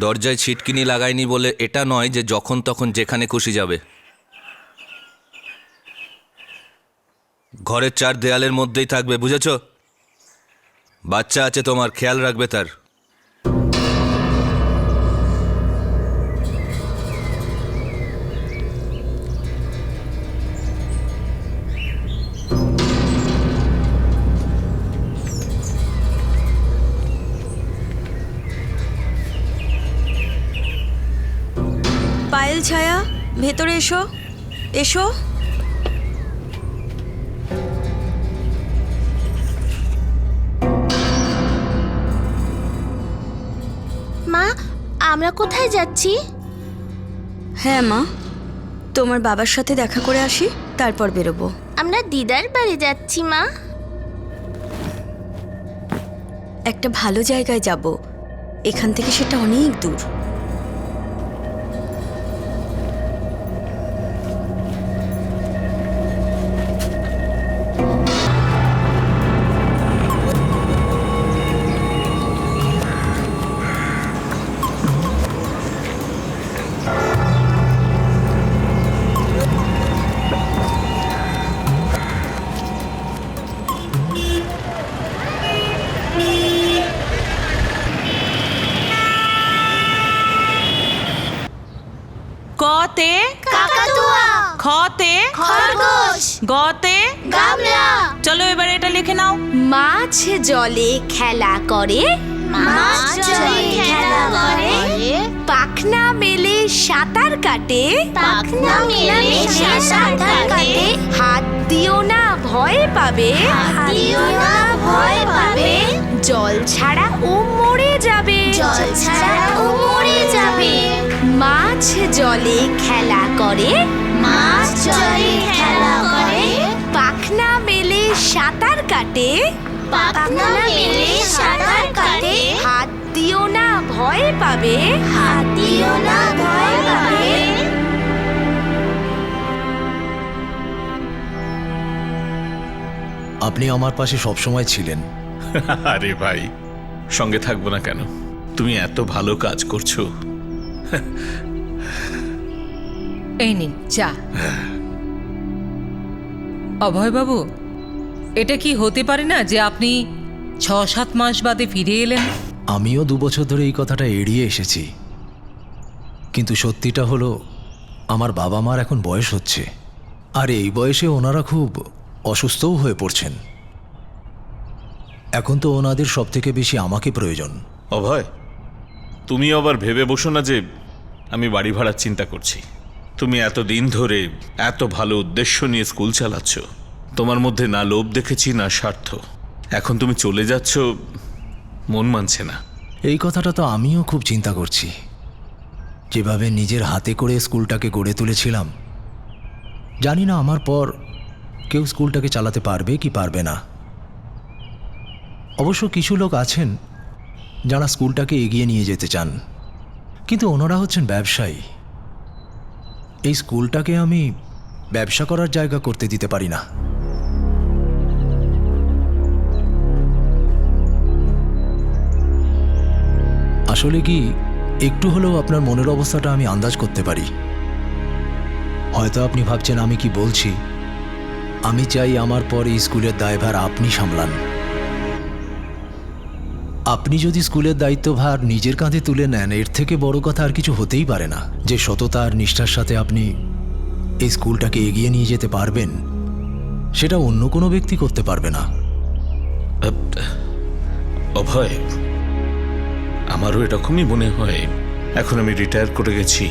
দরজায় ছিটকিনি লাগায়নি বলে এটা নয় যে যখন তখন যেখানে খুশি যাবে। ঘরের চার দেয়ালের মধ্যেই থাকবে, বুঝেছ? বাচ্চা আছে তোমার, খেয়াল রাখবে তার। পায়েল, ছায়া, ভেতরে এসো, এসো। মা, আমরা কোথায় যাচ্ছি? হ্যাঁ মা, তোমার বাবার সাথে দেখা করে আসি, তারপর বেরোবো। আমরা দিদার বাড়ি যাচ্ছি মা। একটা ভালো জায়গায় যাব, এখান থেকে সেটা অনেক দূর। কতে কাকাতুয়া, খতে খরগোশ, গতে গামলা। চলো এবার এটা লিখে নাও। মাছ জলে খেলা করে, মাছ জলে খেলা করে, পাখনা মেলে সাঁতার কাটে, পাখনা মেলে সাঁতার কাটে, হাত দিও না ভয় পাবে, দিও না ভয় পাবে, জল ছাড়া ও মরে যাবে, জল ছাড়া ও মরে যাবে। মাছ জলে খেলা করে, মাছ জলে খেলা করে, পাখনা মেলে সাঁতার কাটে, পাখনা মেলে সাঁতার কাটে, হাত দিও না ভয় পাবে, হাত দিও না ভয় পাবে। আপনি আমার পাশে সবসময় ছিলেন। আরে ভাই, সঙ্গে থাকবো না কেন? তুমি এত ভালো কাজ করছো। এই নিন চা। অভয়বাবু, এটা কি হতে পারে না যে আপনি ৬-৭ মাস বাদে ফিরে এলেন? আমিও 2 বছর ধরে এই কথাটা এড়িয়ে এসেছি, কিন্তু সত্যিটা হলো আমার বাবা মার এখন বয়স হচ্ছে, আর এই বয়সে ওনারা খুব অসুস্থও হয়ে পড়ছেন। এখন তো ওনাদের সব থেকে বেশি আমাকে প্রয়োজন। অভয়, তুমি আবার ভেবে বসো না যে আমি বাড়ি ভাড়ার চিন্তা করছি। তুমি এতদিন ধরে এত ভালো উদ্দেশ্য নিয়ে স্কুল চালাচ্ছ, তোমার মধ্যে না লোভ দেখেছি না স্বার্থ। এখন তুমি চলে যাচ্ছ, মন মানছে না। এই কথাটা তো আমিও খুব চিন্তা করছি। যেভাবে নিজের হাতে করে স্কুলটাকে গড়ে তুলেছিলাম, জানি না আমার পর কেউ স্কুলটাকে চালাতে পারবে কি পারবে না। অবশ্য কিছু লোক আছেন যারা স্কুলটাকে এগিয়ে নিয়ে যেতে চান, কিন্তু ওনারা হচ্ছেন ব্যবসায়ী। এই স্কুলটাকে আমি ব্যবসা করার জায়গা করতে দিতে পারি না। আসলে কি, একটু হলেও আপনার মনের অবস্থাটা আমি আন্দাজ করতে পারি। হয়তো আপনি ভাবছেন আমি কি বলছি। আমি চাই আমার পর এই স্কুলের দায়ভার আপনি সামলান। আপনি যদি স্কুলের দায়িত্বভার নিজের কাঁধে তুলে নেন, এর থেকে বড় কথা আর কিছু হতেই পারে না। যে সততা আর নিষ্ঠার সাথে আপনি এই স্কুলটাকে এগিয়ে নিয়ে যেতে পারবেন, সেটা অন্য কোনো ব্যক্তি করতে পারবে না। অভয়, আমারও এরকমই মনে হয়। এখন আমি রিটায়ার করে গেছি,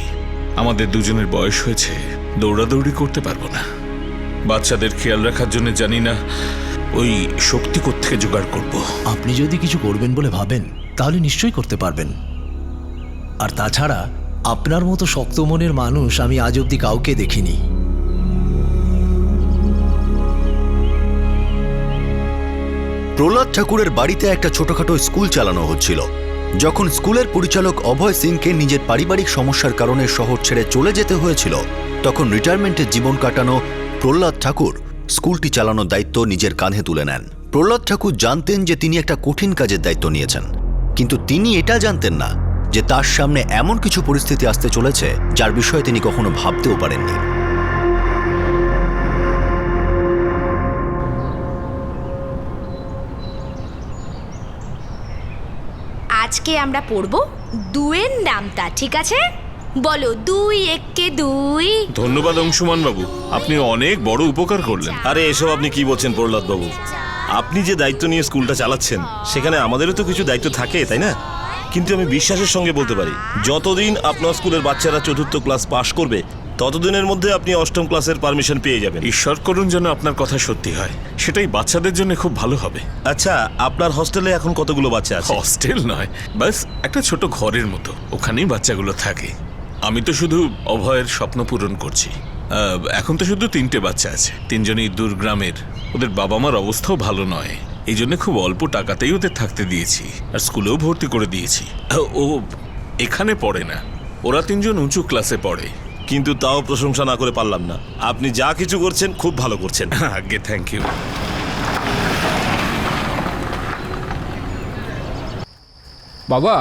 আমাদের দুজনের বয়স হয়েছে, দৌড়াদৌড়ি করতে পারবো না। বাচ্চাদের খেয়াল রাখার জন্য জানি না ওই শক্তি কোত্থেকে জোগাড় করব। আপনি যদি কিছু করবেন বলে ভাবেন, তাহলে নিশ্চয়ই করতে পারবেন। আর তাছাড়া আপনার মতো শক্ত মনের মানুষ আমি আজ অবধি কাউকে দেখিনি। প্রহ্লাদ ঠাকুরের বাড়িতে একটা ছোটখাটো স্কুল চালানো হচ্ছিল। যখন স্কুলের পরিচালক অভয় সিংকে নিজের পারিবারিক সমস্যার কারণে শহর ছেড়ে চলে যেতে হয়েছিল, তখন রিটায়ারমেন্টের জীবন কাটানো প্রহ্লাদ ঠাকুর স্কুলটি চালানোর দায়িত্ব নিজের কাঁধে তুলে নেন। প্রহ্লাদ ঠাকুর জানতেন যে তিনি একটা কঠিন কাজের দায়িত্ব নিয়েছেন, কিন্তু তিনি এটা জানতেন না যে তার সামনে এমন কিছু পরিস্থিতি আসতে চলেছে যার বিষয়ে তিনি কখনো ভাবতেও পারেননি। আজকে আমরা পড়ব 2-এর নামতা, ঠিক আছে? বলো 2 একে 2। ধন্যবাদ অংশুমান বাবু, আপনি অনেক বড় উপকার করলেন। আরে এসব আপনি কি বলছেন প্রহ্লাদ বাবু? আপনি যে দায়িত্ব নিয়ে স্কুলটা চালাচ্ছেন সেখানে আমাদেরও তো কিছু দায়িত্ব থাকে, তাই না? কিন্তু আমি বিশ্বাসের সঙ্গে বলতে পারি, যতদিন আপনার স্কুলের বাচ্চারা 4র্থ ক্লাস পাশ করবে ততদিনের মধ্যে আপনি 8ম ক্লাসের পারমিশন পেয়ে যাবেন। ঈশ্বর করুন যেন আপনার কথা সত্যি হয়, সেটাই বাচ্চাদের জন্য খুব ভালো হবে। আচ্ছা, আপনার হস্টেলে এখন কতগুলো বাচ্চা আছে? হস্টেল নয়, বাস একটা ছোট ঘরের মতো, ওখানেই বাচ্চাগুলো থাকে। আমি তো শুধু অভয়ের স্বপ্ন পূরণ করছি। এখন তো শুধু 3টে বাচ্চা আছে, 3জনই দূর গ্রামের। ওদের বাবা মার অবস্থাও ভালো নয়, এই জন্য খুব অল্প টাকাতেই ওদের থাকতে দিয়েছি, আর স্কুলেও ভর্তি করে দিয়েছি। ও এখানে পড়ে না, ওরা 3জন উঁচু ক্লাসে পড়ে। কিন্তু তাও প্রশংসা না করে পারলাম না। আপনি যা কিছু করছেন খুব ভালো করছেন। আগে থ্যাংক ইউ। বাবা,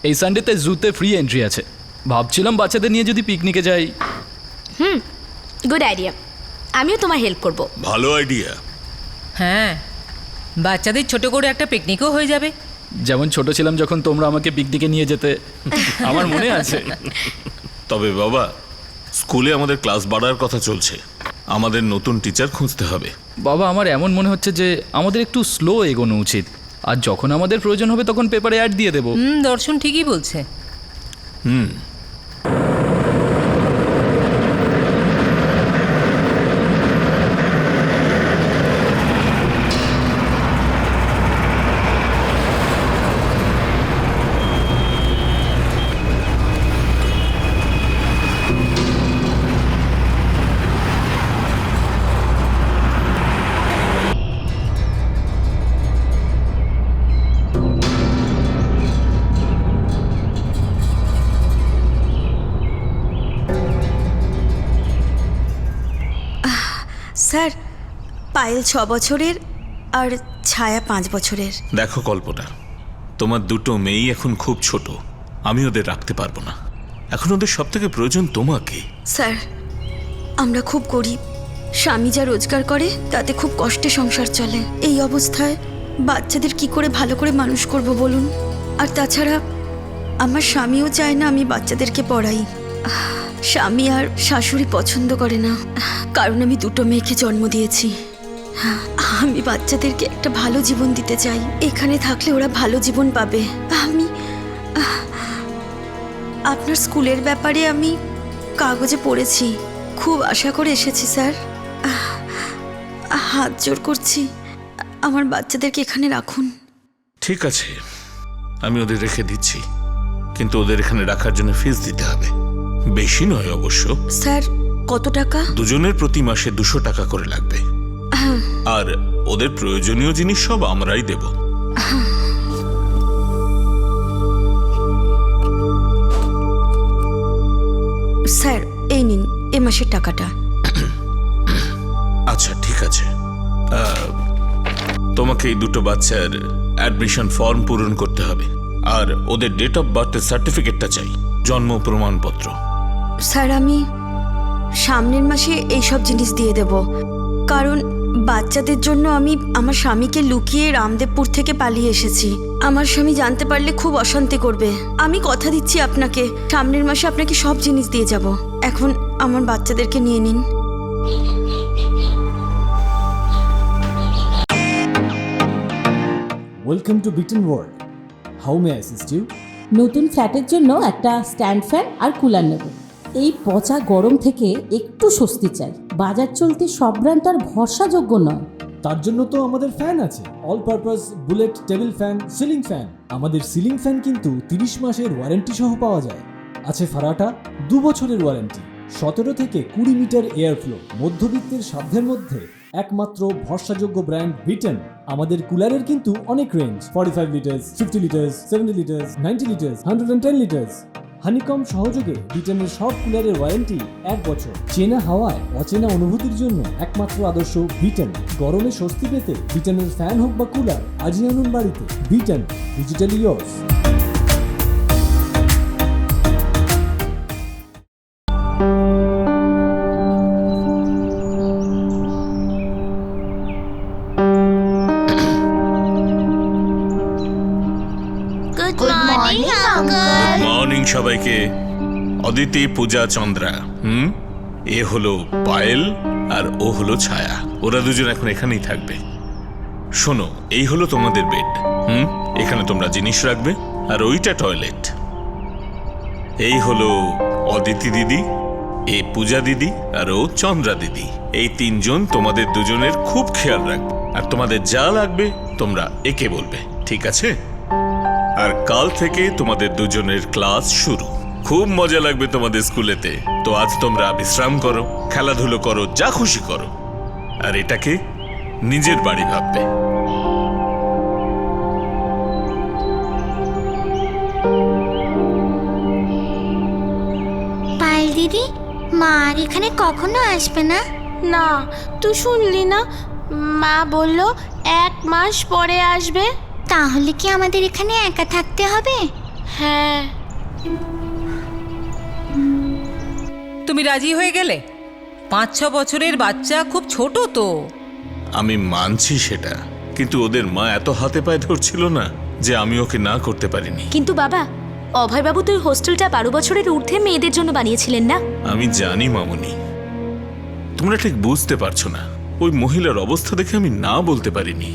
এই সানডেতে জুতে ফ্রি এন্ট্রি আছে, ভাবছিলাম বাচ্চাদের নিয়ে যদি পিকনিকে যাই। গুড আইডিয়া, আমিও তোমার হেল্প করব। ভালো আইডিয়া। হ্যাঁ, বাচ্চাদের ছোট করে একটা পিকনিকও হয়ে যাবে। যেমন ছোট ছিলাম যখন তোমরা আমাকে পিকনিকে নিয়ে যেতে, আমার মনে আছে। তবে বাবা, স্কুলে আমাদের ক্লাস বাড়ার কথা চলছে, আমাদের নতুন টিচার খুঁজতে হবে। বাবা, আমার এমন মনে হচ্ছে যে আমাদের একটু স্লো এগোনো উচিত, আর যখন আমাদের প্রয়োজন হবে তখন পেপারে অ্যাড দিয়ে দেবো। দর্শন ঠিকই বলছে। স্যার, পায়েল 6 বছরের আর ছায়া 5 বছরের। দেখো কল্পনা, তোমার দুটো মেয়েই এখন খুব ছোট, আমি ওদের রাখতে পারবো না। এখন ওদের সব থেকে প্রয়োজন তোমাকে। স্যার, আমরা খুব গরিব, স্বামী যা রোজগার করে তাতে খুব কষ্টে সংসার চলে। এই অবস্থায় বাচ্চাদের কি করে ভালো করে মানুষ করব বলুন? আর তাছাড়া আমার স্বামীও চায় না আমি বাচ্চাদেরকে পড়াই। স্বামী আর শাশুড়ি পছন্দ করে না, কারণ আমি দুটো মেয়েকে জন্ম দিয়েছি। আমি বাচ্চাদেরকে একটা ভালো জীবন দিতে চাই, এখানে থাকলে ওরা ভালো জীবন পাবে। আমি আপনার স্কুলের ব্যাপারে আমি কাগজে পড়েছি, খুব আশা করে এসেছি স্যার। হাত জোর করছি, আমার বাচ্চাদেরকে এখানে রাখুন। ঠিক আছে, আমি ওদের রেখে দিচ্ছি, কিন্তু ওদের এখানে রাখার জন্য ফিস দিতে হবে। বেশি নয় অবশ্য। স্যার, কত টাকা? দুজনের প্রতি মাসে 200 টাকা করে লাগবে, আর ওদের প্রয়োজনীয় জিনিস সব আমরাই দেব। স্যার, এই নিন এ মাসের টাকাটা। আচ্ছা ঠিক আছে, তোমাকে এই দুটো বাচ্চার অ্যাডমিশন ফর্ম পূরণ করতে হবে, আর ওদের ডেট অফ বার্থের সার্টিফিকেটটা চাই, জন্ম প্রমাণপত্র। স্যার, আমি সামনের মাসে এইসব জিনিস দিয়ে দেব, কারণ বাচ্চাদের জন্য আমি আমার স্বামীকে লুকিয়ে রামদেবপুর থেকে পালিয়ে এসেছি। আমার স্বামী জানতে পারলে খুব অশান্তি করবে। আমি কথা দিচ্ছি আপনাকে, সামনের মাসে আপনাকে সব জিনিস দিয়ে যাব। এখন আমার বাচ্চাদেরকে নিয়ে নিন। Welcome to Beaton world. How may I assist you? নতুন ফ্ল্যাটের জন্য একটা স্ট্যান্ড ফ্যান আর কুলার নেব। এই পচা গরম থেকে একটু স্বস্তি চাই। বাজার চলতে সব ব্র্যান্ড তো আর ভরসাযোগ্য নয়। তার জন্য তো আমাদের ফ্যান আছে, all purpose bullet table fan, ceiling fan. আমাদের সিলিং ফ্যান কিন্তু 30 মাসের ওয়ারেন্টি সহ পাওয়া যায়। আছে ফারাটা 2 বছরের ওয়ারেন্টি, 17 থেকে 20 মিটার এয়ার ফ্লো, মধ্যবিত্তের সাধ্যের মধ্যে একমাত্র ভরসাযোগ্য ব্র্যান্ড বিটন। আমাদের কুলারের কিন্তু অনেক range, 45 litres, 50 litres, 70 litres, 90 litres, 110 litres. Honeycomb সহযোগে বিটনের সব কুলারের ওয়ারেন্টি 1 বছর। চেনা হাওয়ায় অচেনা অনুভূতির জন্য একমাত্র আদর্শ বিটন। গরমে স্বস্তি পেতে বিটনের ফ্যান হোক বা কুলার আজই আনুন বাড়িতে। Vuitton, digitally yours. Good morning uncle. Morning সবাইকে। অদিতি, পূজা, চন্দ্রা, এ হলো পায়েল আর ও হলো ছায়া। ওরা দুজন এখন এখানেই থাকবে। শোনো, এই হলো তোমাদের বেড। এখানে তোমরা জিনিস রাখবে, আর ওইটা টয়লেট। এই হলো অদিতি দিদি, এ পূজা দিদি, আর ও চন্দ্রা দিদি। এই তিনজন তোমাদের দুজনের খুব খেয়াল রাখবে, আর তোমাদের যা লাগবে তোমরা একে বলবে, ঠিক আছে? আর কাল থেকে তোমাদের দুজনের ক্লাস শুরু। খুব মজা লাগবে তোমাদের স্কুলেতে। তো আজ তোমরা বিশ্রাম করো, খেলাধুলো করো, যা খুশি করো, আর এটাকে নিজের বাড়ি ভাববে। পায়েল দিদি, মা আর এখানে কখনো আসবে না? না, তুই শুনলি না? মা বলল 1 মাস পরে আসবে। তাহলে কি আমাদের এখানে একা থাকতে হবে? হ্যাঁ। তুমি রাজি হয়ে গেলে? 5-6 বছরের বাচ্চা, খুব ছোট তো। আমি মানছি সেটা, কিন্তু ওদের মা এত হাতে পায়ে ধরছিল না যে আমি ওকে না করতে পারিনি। কিন্তু বাবা, অভয়বাবু তো হোস্টেলটা 12 বছরের ঊর্ধ্বে মেয়েদের জন্য বানিয়েছিলেন না? আমি জানি মামুনি, তোমরা ঠিক বুঝতে পারছো না। ওই মহিলার অবস্থা দেখে আমি না বলতে পারিনি।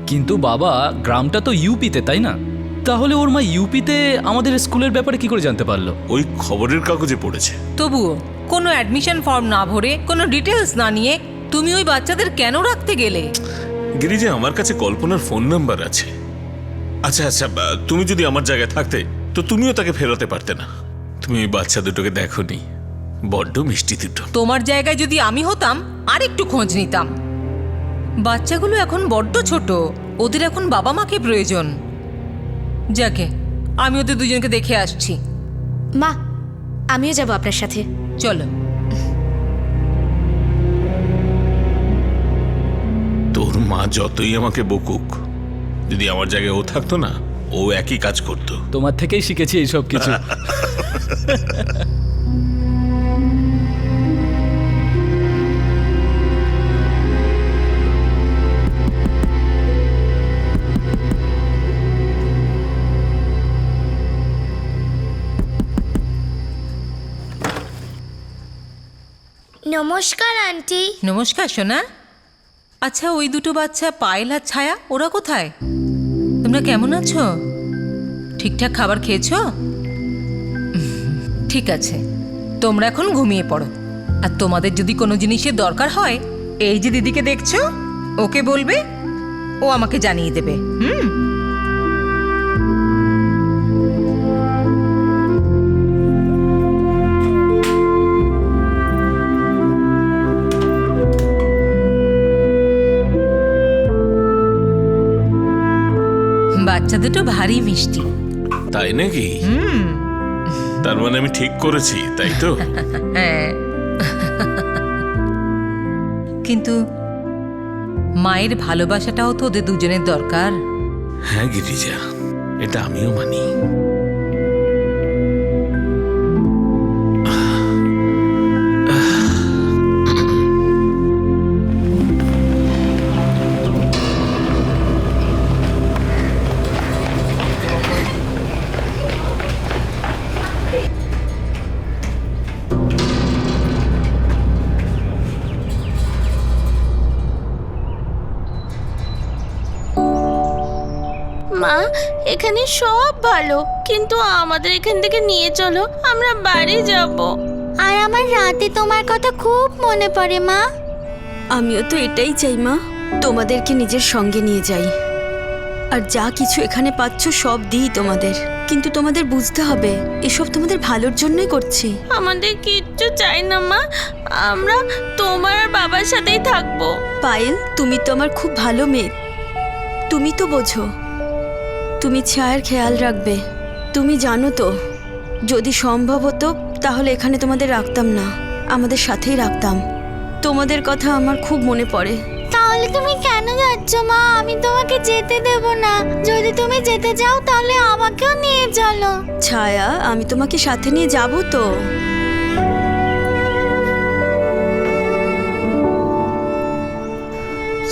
কিন্তু বাবা, গ্রামটা তো ইউপিতে, তাই না? তাহলে ওর মা ইউপিতে আমাদের স্কুলের ব্যাপারে কি করে জানতে পারলো? ওই খবরের কাগজে পড়েছে। তবুও কোনো অ্যাডমিশন ফর্ম না ভরে, কোনো ডিটেলস না নিয়ে তুমি ওই বাচ্চাদের কেন রাখতে গেলে? গিরিজা, আমার কাছে কল্পনার ফোন নাম্বার আছে। আচ্ছা আচ্ছা, তুমি যদি আমার জায়গায় থাকতে তো তুমিও তাকে ফেরাতে পারতে না। তুমি ওই বাচ্চা দুটোকে দেখোনি? বড্ড মিষ্টি দুটো। তোমার জায়গায় যদি আমি হতাম আর একটু খোঁজ নিতাম। বাচ্চাগুলো এখন বড্ড ছোট, ওদের এখন বাবা মাকে প্রয়োজন। যাকে, আমি ওদের দুজনকে দেখে আসছি। মা, আমিও যাব আপনার সাথে। চলো। তোর মা যতই আমাকে বকুক, যদি আমার জায়গায় ও থাকতো না, ও একই কাজ করতো। তোমার থেকেই শিখেছি এইসব কিছু। নমস্কার আন্টি। নমস্কার সোনা। আচ্ছা, ওই দুটো বাচ্চা পায়েল আর ছায়া, ওরা কোথায়? তোমরা কেমন আছো? ঠিকঠাক খাবার খেয়েছো? ঠিক আছে, তোমরা এখন ঘুমিয়ে পড়ো। আর তোমাদের যদি কোনো জিনিসের দরকার হয়, এই যে দিদিকে দেখছো, ওকে বলবে, ও আমাকে জানিয়ে দেবে। বাচ্চা দুটো ভারী মিষ্টি। তাই নাকি? তার মানে আমি ঠিক করেছি, তাই তো? হ্যাঁ। কিন্তু মায়ের ভালোবাসাটাও তো ওদের দুজনের দরকার। হ্যাঁ গিরিজা, এটা আমিও মানি। মা, এখানে সব ভালো, কিন্তু আমাদের এখান থেকে নিয়ে চলো, আমরা বাড়ি যাব। আর আমার রাতে তোমার কথা খুব মনে পড়ে মা। আমিও তো এটাই চাই মা, তোমাদেরকে নিজের সঙ্গে নিয়ে যাই। আর যা কিছু এখানে পাচ্ছ সব দিই তোমাদের, কিন্তু তোমাদের বুঝতে হবে এসব তোমাদের ভালোর জন্যই করছি। আমাদের কিচ্ছু চাই না মা, আমরা তোমার আর বাবার সাথেই থাকবো। পায়েল, তুমি তো আমার খুব ভালো মেয়ে, তুমি তো বোঝো। তুমি ছায়ার খেয়াল রাখবে। তুমি জানো তো, যদি সম্ভব হতো তাহলে এখানে তোমাদের রাখতাম না, আমাদের সাথেই রাখতাম। তোমাদের কথা আমার খুব মনে পড়ে। তাহলে তুমি কেন যাচ্ছ মা? আমি তোমাকে যেতে দেব না। যদি তুমি যেতে যাও তাহলে আমাকেও নিয়ে চলো। ছায়া, আমি তোমাকে সাথে নিয়ে যাব তো।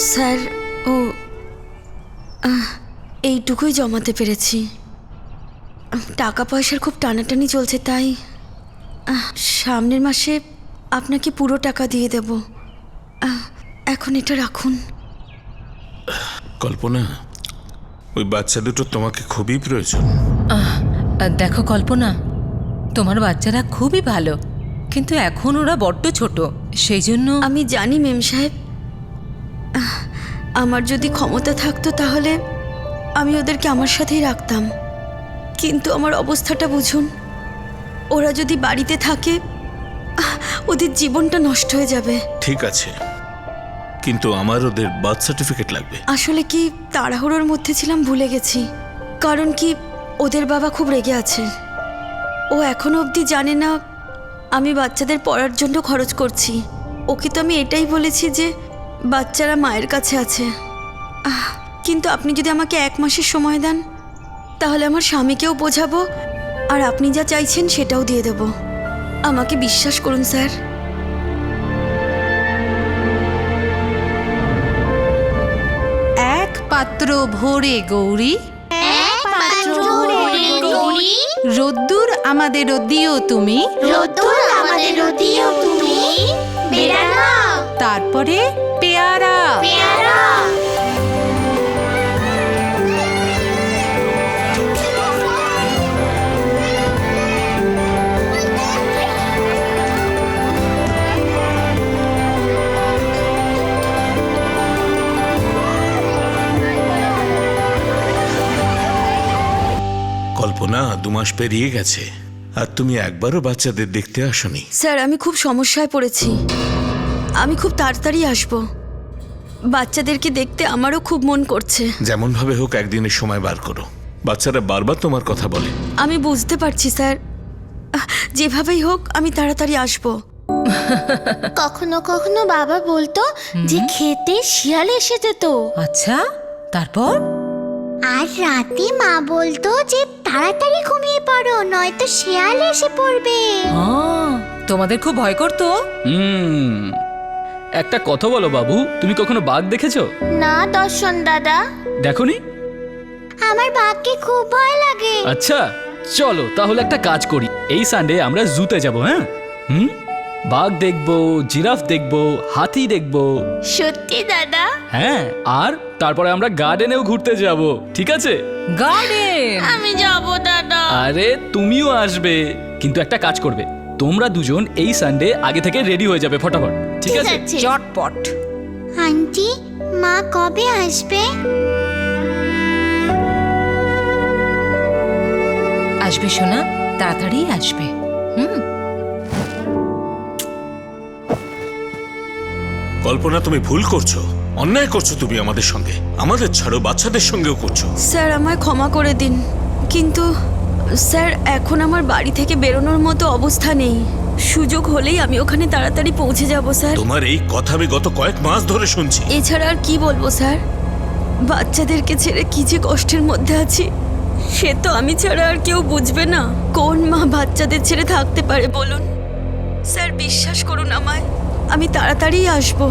স্যার, এইটুকুই জমাতে পেরেছি। টাকা পয়সার খুব টানাটানি চলছে, তাই সামনের মাসে আপনাকে পুরো টাকা দিয়ে দেব। এখন এটা রাখুন। কল্পনা, ওই বাচ্চা দুটো তোমাকে খুবই প্রয়োজন। দেখো কল্পনা, তোমার বাচ্চারা খুবই ভালো, কিন্তু এখন ওরা বড্ড ছোট, সেই জন্য আমি জানি মেম সাহেব, আমার যদি ক্ষমতা থাকতো তাহলে আমি ওদেরকে আমার সাথেই রাখতাম, কিন্তু আমার অবস্থাটা বুঝুন। ওরা যদি বাড়িতে থাকে ওদের জীবনটা নষ্ট হয়ে যাবে। ঠিক আছে, কিন্তু আমার ওদের বার্থ সার্টিফিকেট লাগবে। আসলে কি তাড়াহুড়োর মধ্যে ছিলাম, ভুলে গেছি। কারণ কি ওদের বাবা খুব রেগে আছে। ও এখনো অবধি জানে না আমি বাচ্চাদের পড়ার জন্য খরচ করছি। ওকে তো আমি এটাই বলেছি যে বাচ্চারা মায়ের কাছে আছে। কিন্তু আপনি যদি আমাকে 1 মাসের সময় দেন তাহলে আমার স্বামীকেও বোঝাবো, আর আপনি যা চাইছেন সেটাও দিয়ে দেব। আমাকে বিশ্বাস করুন স্যার। এক পাত্র ভরে গৌরী, রোদ্দুর আমাদের দিও তুমি, তারপরে পেয়ারা। কল্পনা, 2 মাস পেরিয়ে গেছে আর তুমি একবারও বাচ্চাদের দেখতে আসোনি। স্যার, আমি খুব সমস্যায় পড়েছি। আমি খুব তাড়াতাড়ি আসব। বাচ্চাদেরকে দেখতে আমারও খুব মন করছে। যেমন ভাবে হোক একদিনের সময় বার করো। বাচ্চারা বারবার তোমার কথা বলে। আমি বুঝতে পারছি স্যার, যেভাবেই হোক আমি তাড়াতাড়ি আসব। কখনো কখনো বাবা বলতো যে খেতে শিয়াল এসে যেত। আচ্ছা, তারপর? আর রাতে মা বলতো যে তাড়াতাড়ি ঘুমিয়ে পড়ো, নয়তো শিয়াল এসে পড়বে। তোমাদের খুব ভয় করতো? একটা কথা বলো বাবু, তুমি কখনো বাঘ দেখেছো? না দর্শন দাদা। দেখোনি? আমার বাঘকে খুব ভয় লাগে। আচ্ছা চলো তাহলে একটা কাজ করি, এই সানডে আমরা জুতে যাব। হ্যাঁ, বাঘ দেখবো, জিরাফ দেখবো, হাতি দেখবো। সত্যি দাদা? হ্যাঁ, আর তারপরে আমরা গার্ডেনেও ঘুরতে যাব। ঠিক আছে? গার্ডেন? আমি যাব দাদা। আরে তুমিও আসবে, কিন্তু একটা কাজ করবে, তোমরা দুজন এই সানডে আগে থেকে রেডি হয়ে যাবে ফটাফট। ঠিক আছে? চটপট। আন্টি, মা কবে আসবে? আসবে সোনা, তাড়াতাড়ি আসবে। কল্পনা, তুমি ভুল করছো, অন্যায় করছো তুমি আমাদের সঙ্গে। আমাদের ছাড়ো, বাচ্চাদের সঙ্গেও করছো। স্যার, আমায় ক্ষমা করে দিন, কিন্তু স্যার এখন আমার বাড়ি থেকে বেরোনোর মতো অবস্থা নেই। সুযোগ হলেই আমি ওখানে তাড়াতাড়ি পৌঁছে যাব স্যার। তোমার এই কথা আমি গত কয়েক মাস ধরে শুনছি। এছাড়া আর কি বলবো স্যার? বাচ্চাদেরকে ছেড়ে কি যে কষ্টের মধ্যে আছি সে তো আমি ছাড়া আর কেউ বুঝবে না। কোন মা বাচ্চাদের ছেড়ে থাকতে পারে বলুন? স্যার বিশ্বাস করুন আমায়, আমি তাড়াতাড়ি আসবো।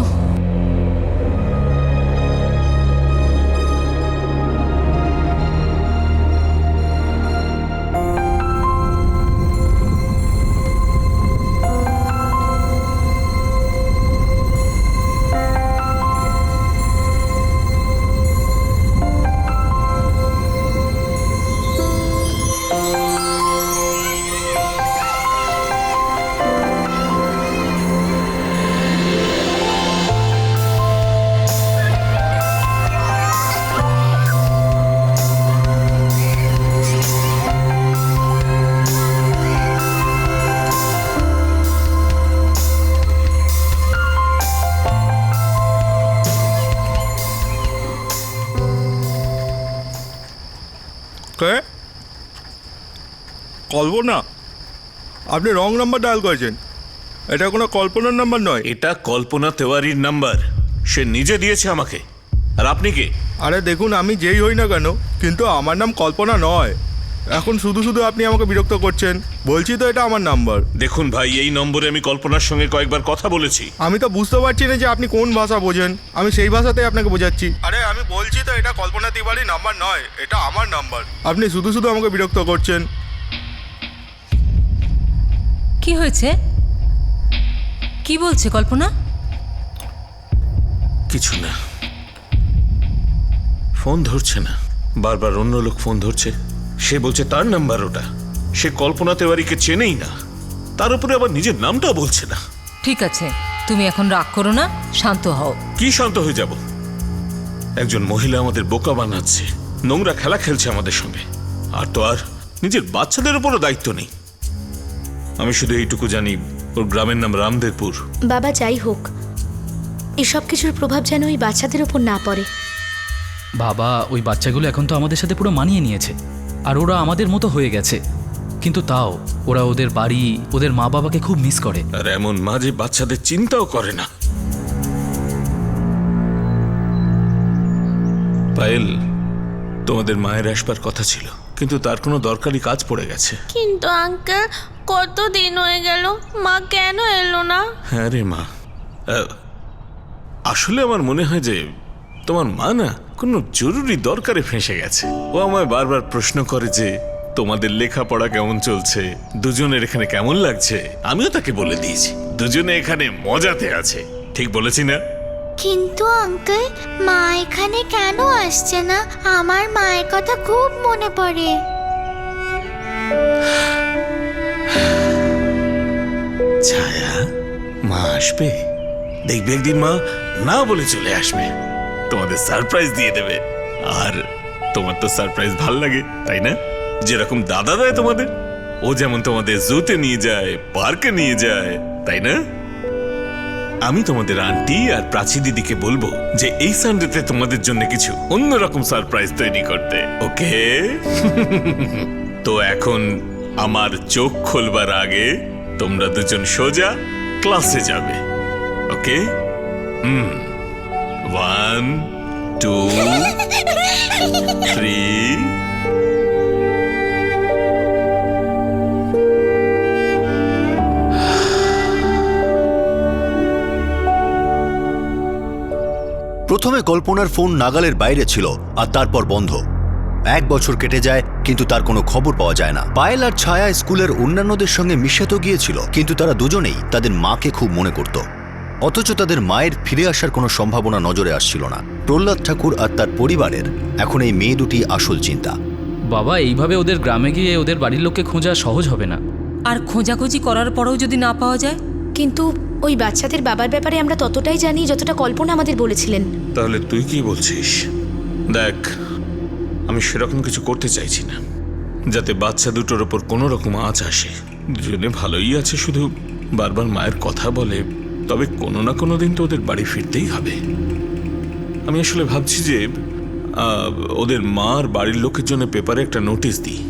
কল্পনা, আপনি রং নাম্বার ডায়াল করেছেন। এটা কোনো কল্পনার নাম্বার নয়। এটা কল্পনা তেওয়ারির নাম্বার, সে নিজে দিয়েছে আমাকে। আর আপনি কে? আরে দেখুন, আমি যেই হই না কেন, কিন্তু আমার নাম কল্পনা নয়। এখন শুধু শুধু আপনি আমাকে বিরক্ত করছেন। বলছি তো এটা আমার নাম্বার। দেখুন ভাই, এই নম্বরে আমি কল্পনার সঙ্গে কয়েকবার কথা বলেছি। আমি তো বুঝতে পারছি না যে আপনি কোন ভাষা বোঝেন। আমি সেই ভাষাতেই আপনাকে বোঝাচ্ছি। আরে আমি বলছি তো এটা কল্পনা তিওয়ারির নাম্বার নয়, এটা আমার নাম্বার। আপনি শুধু শুধু আমাকে বিরক্ত করছেন। কি হয়েছে? কি বলছে কল্পনা? কিছু না। ফোন ধরছে না, বারবার অন্য লোক ফোন ধরছে। সে বলছে তার নাম্বার ওটা, সে কল্পনা তেওয়ারিকে চেনেই না, তার উপরে আবার নিজের নামটাও বলছে না। ঠিক আছে, তুমি এখন রাগ করো না, শান্ত হও। কি শান্ত হয়ে যাব? একজন মহিলা আমাদের বোকা বানাচ্ছে, নোংরা খেলা খেলছে আমাদের সঙ্গে, আর তো আর নিজের বাচ্চাদের উপরও দায়িত্ব নেই। আমি শুধু এইটুকু জানি, ওর গ্রামের নাম রামদেবপুর। বাবা যাই হোক, এসব কিছুর প্রভাব যেন ওই বাচ্চাদের উপর না পড়ে। বাবা, ওই বাচ্চাগুলো এখন তো আমাদের সাথে পুরো মানিয়ে নিয়েছে, আর ওরা আমাদের মতো হয়ে গেছে, কিন্তু তাও ওরা ওদের বাড়ি, ওদের মা বাবাকে খুব মিস করে। আর এমন মা যে বাচ্চাদের চিন্তাও করে না। পায়েল, তোমাদের মায়ের আসবার কথা ছিল, কিন্তু তার কোনো দরকারি কাজ পড়ে গেছে। কিন্তু আঙ্কেল, কত দিন হয়ে গেল, মা কেন এলো না? হ্যাঁ রে মা, আসলে আমার মনে হয় যে তোমার মা না কোনো জরুরি দরকারে ফেঁসে গেছে। ও আমায় বারবার প্রশ্ন করে যে তোমাদের লেখাপড়া কেমন চলছে, দুজনের এখানে কেমন লাগছে। আমিও তাকে বলে দিয়েছি দুজনে এখানে মজাতে আছে। ঠিক বলেছি না? কিন্তু আঙ্কেল, মা এখানে কেন আসছে না? আমার মায়ের কথা খুব মনে পড়ে। ছায়া, মা আসবে, দেখবে একদিন মা না বলে চলে আসবে, তোমাদের সারপ্রাইজ দিয়ে দেবে। আর তোমার তো সারপ্রাইজ ভাল লাগে, তাই না? যেরকম দাদা দেয় তোমাদের, ও যেমন তোমাদের জুতে নিয়ে যায়, পার্কে নিয়ে যায়, তাই না? আমি তোমাদের আন্টি আর প্রাচী দিদিকে বলবো যে এই সানডেতে তোমাদের জন্য কিছু অন্যরকম সারপ্রাইজ তৈরি করতে, ওকে? তো এখন আমার চোখ খুলবার আগে তোমরা দুজন সোজা ক্লাসে যাবে, ওকে? 1 2 3। প্রথমে কল্পনার ফোন নাগালের বাইরে ছিল, আর তারপর বন্ধ। 1 বছর কেটে যায়, কিন্তু তার কোনো খবর পাওয়া যায় না। পায়েল আর ছায়া স্কুলের অন্যান্যদের সঙ্গে মিশে তো গিয়েছিল, কিন্তু তারা দুজনেই তাদের মাকে খুব মনে করত। অথচ তাদের মায়ের ফিরে আসার কোনো সম্ভাবনা নজরে আসছিল না। প্রহ্লাদ ঠাকুর আর তার পরিবারের এখন এই মেয়ে দুটি আসল চিন্তা। বাবা, এইভাবে ওদের গ্রামে গিয়ে ওদের বাড়ির লোককে খোঁজা সহজ হবে না। আর খোঁজাখুঁজি করার পরেও যদি না পাওয়া যায়? কিন্তু ওই বাচ্চাদের বাবার ব্যাপারে আমরা ততটাই জানি যতটা কল্পনা আমাদের বলেছিলেন। তাহলে তুই কি বলছিস? দেখ, আমি সেরকম কিছু করতে চাইছি না যাতে বাচ্চা দুটোর ওপর কোনো রকম আঁচ আসে। দুজনে ভালোই আছে, শুধু বারবার মায়ের কথা বলে। তবে কোনো না কোনো দিন তো ওদের বাড়ি ফিরতেই হবে। আমি আসলে ভাবছি যে ওদের মার বাড়ির লোকের জন্য পেপারে একটা নোটিশ দিই,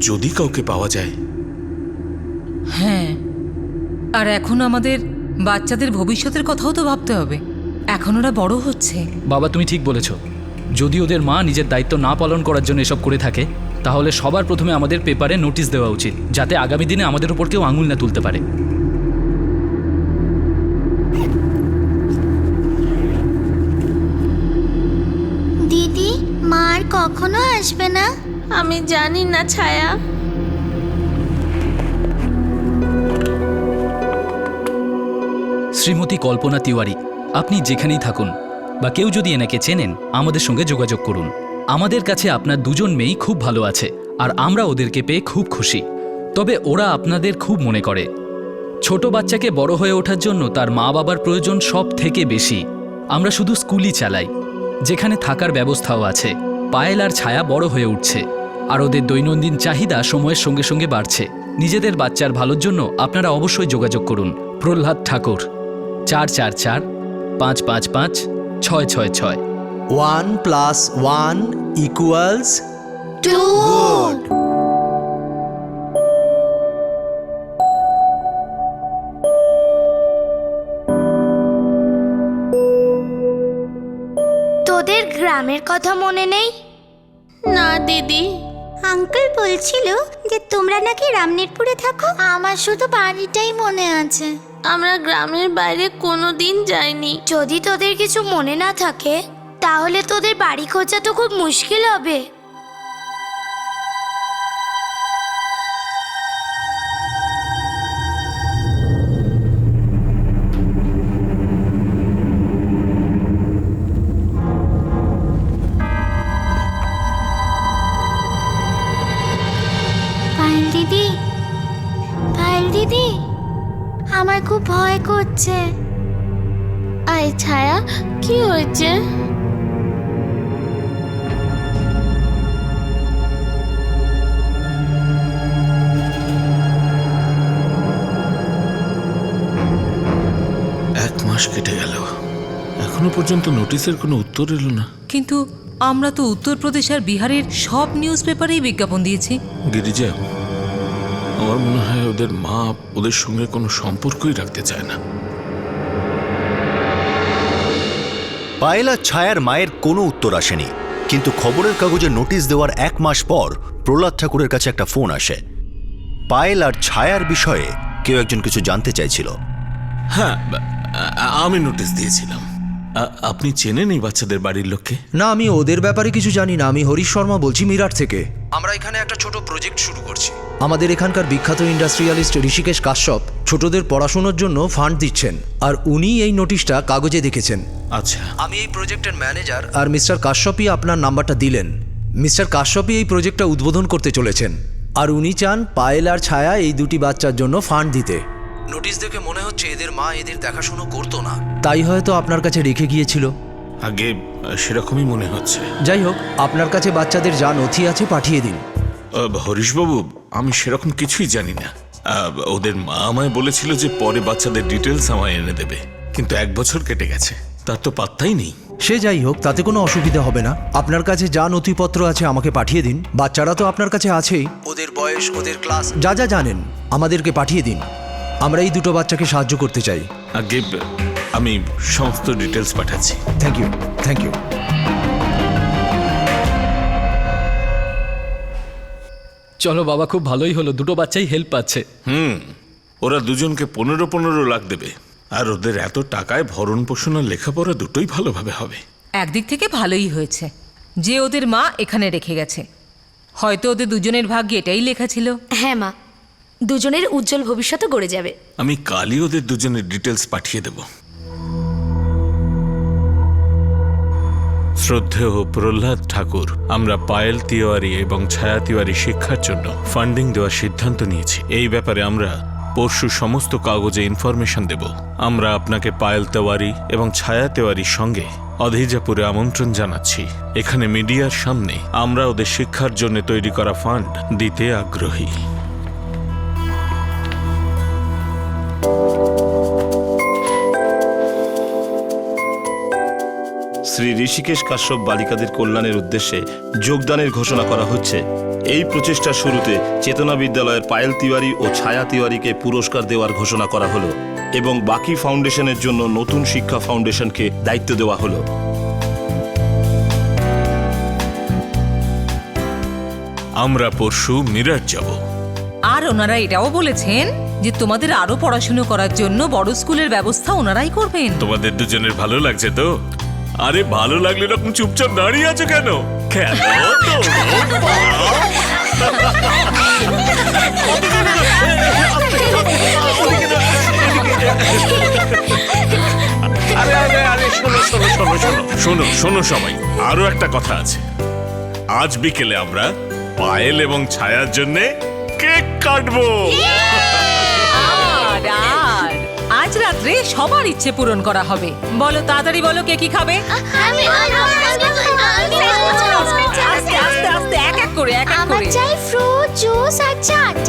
যদি কাউকে পাওয়া যায়। হ্যাঁ, আর এখন আমাদের বাচ্চাদের ভবিষ্যতের কথাও তো ভাবতে হবে। এখন ওরা বড় হচ্ছে। বাবা, তুমি ঠিক বলেছ। যদি ওদের মা নিজের দায়িত্ব না পালন করার জন্য এসব করে থাকে, তাহলে সবার প্রথমে আমাদের পেপারে নোটিশ দেওয়া উচিত, যাতে আগামী দিনে আমাদের উপর কেউ আঙুল না তুলতে পারে। দিদি, মা আর কখনো আসবে না? আমি জানি না ছায়া। শ্রীমতী কল্পনা তিওয়ারি, আপনি যেখানেই থাকুন বা কেউ যদি এনাকে চেনেন, আমাদের সঙ্গে যোগাযোগ করুন। আমাদের কাছে আপনার দুজন মেয়েই খুব ভালো আছে, আর আমরা ওদেরকে পেয়ে খুব খুশি। তবে ওরা আপনাদের খুব মনে করে। ছোট বাচ্চাকে বড় হয়ে ওঠার জন্য তার মা বাবার প্রয়োজন সব থেকে বেশি। আমরা শুধু স্কুলই চালাই, যেখানে থাকার ব্যবস্থাও আছে। পায়েল আর ছায়া বড় হয়ে উঠছে, আর ওদের দৈনন্দিন চাহিদা সময়ের সঙ্গে সঙ্গে বাড়ছে। নিজেদের বাচ্চার ভালোর জন্য আপনারা অবশ্যই যোগাযোগ করুন। প্রহ্লাদ ঠাকুর, 444-555-666। 1 + 1 = 2। তোদের গ্রামের কথা মনে নেই? না দিদি, আঙ্কেল বলছিল যে তোমরা নাকি রামনেরপুরে থাকো। আমার শুধু বাড়িটাই মনে আছে, আমরা গ্রামের বাইরে কোনোদিন যাইনি। যদি তোদের কিছু মনে না থাকে তাহলে তোদের বাড়ি খোঁজা তো খুব মুশকিল হবে। পায়েল দিদি, পায়েল দিদি, আমার খুব ভয় করছে। আয় ছায়া, কি হয়েছে? এক মাস কেটে গেল, এখনো পর্যন্ত নোটিশের কোনো উত্তর এলো না। কিন্তু আমরা তো উত্তরপ্রদেশ আর বিহারের সব নিউজ পেপারেই বিজ্ঞাপন দিয়েছি। গিরিজা, আমার মনে হয় ওদের মা ওদের সঙ্গে কোনো সম্পর্কই রাখতে চায় না। পায়েল আর ছায়ার মায়ের কোনো উত্তর আসেনি, কিন্তু খবরের কাগজে নোটিশ দেওয়ার 1 মাস পর প্রহ্লাদ ঠাকুরের কাছে একটা ফোন আসে। পায়েল আর ছায়ার বিষয়ে কেউ একজন কিছু জানতে চাইছিল। হ্যাঁ, আমি নোটিশ দিয়েছিলাম। আপনি চেনেন এই বাচ্চাদের বাড়ির লোককে? না, আমি ওদের ব্যাপারে কিছু জানি না। আমি হরিশ শর্মা বলছি, মিরাট থেকে। আমরা এখানে একটা ছোট প্রজেক্ট শুরু করছি। আমাদের এখানকার বিখ্যাত ইন্ডাস্ট্রিয়ালিস্ট ঋষিকেশ কাশ্যপ ছোটদের পড়াশোনার জন্য ফান্ড দিচ্ছেন, আর উনি এই নোটিশটা কাগজে দেখেছেন। আচ্ছা, আমি এই প্রজেক্টের ম্যানেজার, আর মিস্টার কাশ্যপই আপনার নাম্বারটা দিলেন। মিস্টার কাশ্যপই এই প্রজেক্টটা উদ্বোধন করতে চলেছেন, আর উনি চান পায়েল আর ছায়া এই দুটি বাচ্চার জন্য ফান্ড দিতে। নোটিশ দেখে মনে হচ্ছে এদের মা এদের দেখাশোনা করতো না, তাই হয়তো আপনার কাছে রেখে গিয়েছিল। আগে সেরকমই মনে হচ্ছে। যাই হোক, আপনার কাছে বাচ্চাদের যা নথি আছে পাঠিয়ে দিন। হরিশবাবু, আমি সেরকম কিছুই জানি না। ওদের মা আমায় বলেছিল যে পরে বাচ্চাদের ডিটেলস আমায় এনে দেবে, কিন্তু 1 বছর কেটে গেছে, তার তো পাত্তাই নেই। সে যাই হোক, তাতে কোনো অসুবিধা হবে না। আপনার কাছে যা নথিপত্র আছে আমাকে পাঠিয়ে দিন। বাচ্চারা তো আপনার কাছে আছেই, ওদের বয়স, ওদের ক্লাস, যা যা জানেন আমাদেরকে পাঠিয়ে দিন। আমরা এই দুটো বাচ্চাকে সাহায্য করতে চাই। আগে আমি সমস্ত ডিটেলস পাঠাচ্ছি। Thank you, thank you. চলো বাবা, খুব ভালোই হলো, দুটো বাচ্চাই হেল্প পাচ্ছে। ওরা দুজনকে 15 লাখ দেবে, আর ওদের এত টাকায় ভরণ পোষণ আর লেখাপড়া দুটোই ভালোভাবে হবে। একদিক থেকে ভালোই হয়েছে যে ওদের মা এখানে রেখে গেছে। হয়তো ওদের দুজনের ভাগ্যে এটাই লেখা ছিল। হ্যাঁ মা, দুজনের উজ্জ্বল ভবিষ্যৎ গড়ে যাবে। আমি কালই ওদের দুজনের ডিটেলস পাঠিয়ে দেব। শ্রদ্ধেয় প্রহ্লাদ ঠাকুর, আমরা পায়েল তিওয়ারি এবং ছায়া তিওয়ারি শিক্ষার জন্য ফান্ডিং দেওয়ার সিদ্ধান্ত নিয়েছি। এই ব্যাপারে আমরা পরশু সমস্ত কাগজে ইনফরমেশন দেব। আমরা আপনাকে পায়েল তেওয়ারি এবং ছায়া তেওয়ারির সঙ্গে অধিজাপুরে আমন্ত্রণ জানাচ্ছি। এখানে মিডিয়ার সামনে আমরা ওদের শিক্ষার জন্য তৈরি করা ফান্ড দিতে আগ্রহী। শ্রী ঋষিকেশ কাশ্যপ বালিকাদের কল্যাণের উদ্দেশ্যে যোগদানের ঘোষণা করা হচ্ছে। এই প্রচেষ্টার শুরুতে চেতনা বিদ্যালয়ের পায়েল তিওয়ারি ও ছায়া তিওয়ারিকে পুরস্কার দেওয়ার ঘোষণা করা হলো, এবং বাকি ফাউন্ডেশনের জন্য নতুন শিক্ষা ফাউন্ডেশনকে দায়িত্ব দেওয়া হলো। আমরা পরশু মিরাট যাব। আর ওনারা এটাও বলেছেন যে তোমাদের আরো পড়াশুনো করার জন্য বড় স্কুলের ব্যবস্থা ওনারাই করবেন। তোমাদের দুজনের ভালো লাগছে তো? আরে ভালো লাগলে এরকম চুপচাপ দাঁড়িয়ে আছো কেন? শোনো সবাই, আরো একটা কথা আছে। আজ বিকেলে আমরা পায়েল এবং ছায়ার জন্য কেক কাটবো। আজ রাত্রে সবার ইচ্ছে পূরণ করা হবে। বলো, তাড়াতাড়ি বলো, কে কি খাবে? আস্তে আস্তে আস্তে, এক এক করে, এক এক আমার করে। চাই ফ্রুট জুস আর চাট।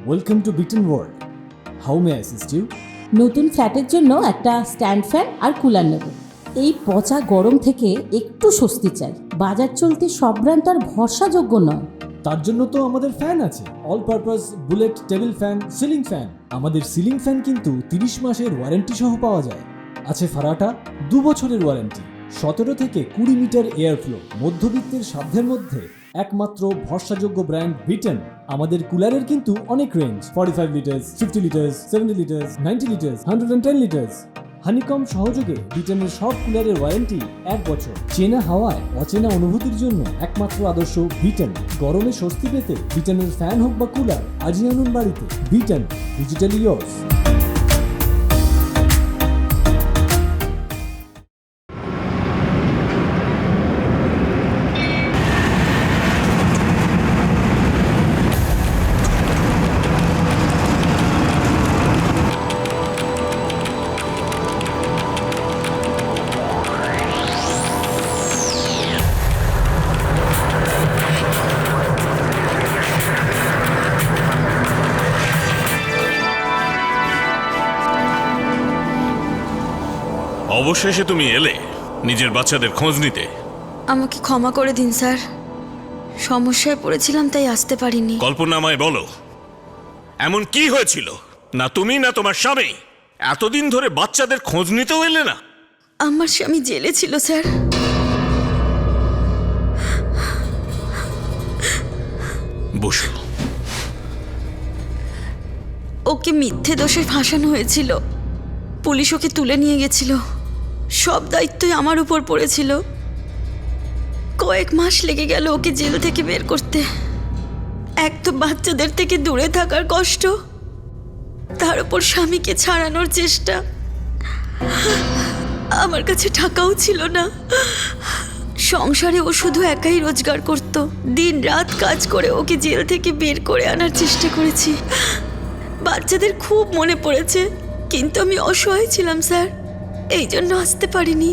Welcome to Beaton world. How may I assist you? নতুন ফ্ল্যাটের জন্য একটা স্ট্যান্ড ফ্যান আর কুলার নেব। এই পচা গরম থেকে একটু স্বস্তি চাই। বাজার চলতে সব ব্র্যান্ড আর ভরসাযোগ্য নয়। তার জন্য তো আমাদের ফ্যান আছে, all purpose bullet table fan, ceiling fan. আমাদের সিলিং ফ্যান কিন্তু 30 মাসের ওয়ারেন্টি সহ পাওয়া যায়। আছে ফারাটা 2 বছরের ওয়ারেন্টি, 17 থেকে 20 মিটার এয়ার ফ্লো, মধ্যবিত্তের সাধ্যের মধ্যে একমাত্র ভরসাযোগ্য ব্র্যান্ড বিটেন। আমাদের কুলারের কিন্তু অনেক range, 45 litres, 50 litres, 70 litres, 90 litres, 110 litres. Honeycomb সহযোগে বিটেনের সব কুলারের ওয়ারেন্টি 1 বছর। চেনা হাওয়ায় অচেনা অনুভূতির জন্য একমাত্র আদর্শ বিটেন। গরমে স্বস্তি পেতে বিটেনের ফ্যান হোক বা কুলার, আজই আনুন বাড়িতে। Beaten, digitally yours. অবশেষে তুমি এলে নিজের বাচ্চাদের খোঁজ নিতে। আমাকে ক্ষমা করে দিন স্যার, সমস্যায় পড়েছিলাম তাই আসতে পারিনি। কল্পনা আমায় বলো, এমন কি হয়েছিল? না তুমি না তোমার স্বামী এতদিন ধরে বাচ্চাদের খোঁজ নিতেও এলে না? আমার স্বামী জেলে ছিল স্যার। বসো। ওকে মিথ্যে দোষে ফাঁসানো হয়েছিল, পুলিশ ওকে তুলে নিয়ে গেছিল। সব দায়িত্বই আমার উপর পড়েছিল। কয়েক মাস লেগে গেল ওকে জেল থেকে বের করতে। এক তো বাচ্চাদের থেকে দূরে থাকার কষ্ট, তার উপর স্বামীকে ছাড়ানোর চেষ্টা। আমার কাছে টাকাও ছিল না। সংসারে ও শুধু একাই রোজগার করত। দিন রাত কাজ করে ওকে জেল থেকে বের করে আনার চেষ্টা করেছি। বাচ্চাদের খুব মনে পড়েছে, কিন্তু আমি অসহায় ছিলাম স্যার, এই জন্য আসতে পারিনি।